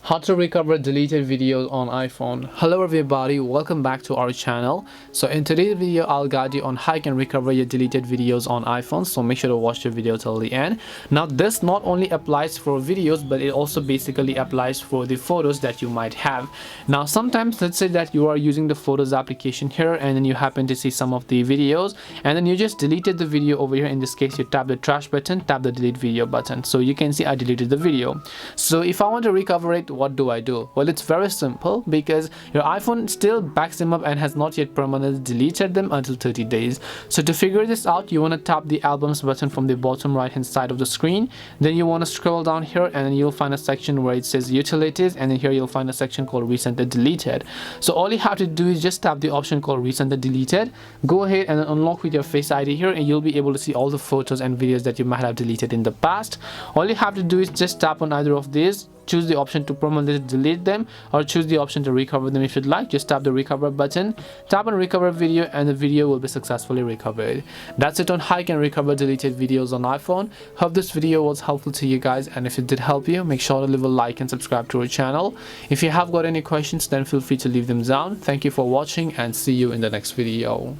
How to recover deleted videos on iPhone. Hello everybody, welcome back to our channel. So in today's video I'll guide you on how you can recover your deleted videos on iPhone, so make sure to watch the video till the end. Now this not only applies for videos, but it also basically applies for the photos that you might have. Now sometimes, let's say that you are using the Photos application here and then you happen to see some of the videos and then you just deleted the video over here. In this case, you tap the trash button, tap the delete video button, so you can see I deleted the video. So if I want to recover it, what do I do? Well, it's very simple, because your iPhone still backs them up and has not yet permanently deleted them until 30 days. So to figure this out, you want to tap the albums button from the bottom right hand side of the screen. Then you want to scroll down here and then you'll find a section where it says utilities, and then here you'll find a section called recently deleted. So all you have to do is just tap the option called recently deleted, go ahead and unlock with your Face ID here, and you'll be able to see all the photos and videos that you might have deleted in the past. All you have to do is just tap on either of these, choose the option to permanently delete them, or choose the option to recover them. If you'd like, just tap the recover button, tap on recover video, and the video will be successfully recovered. That's it on how you can recover deleted videos on iPhone. Hope this video was helpful to you guys, and if it did help you, make sure to leave a like and subscribe to our channel. If you have got any questions, then feel free to leave them down. Thank you for watching and see you in the next video.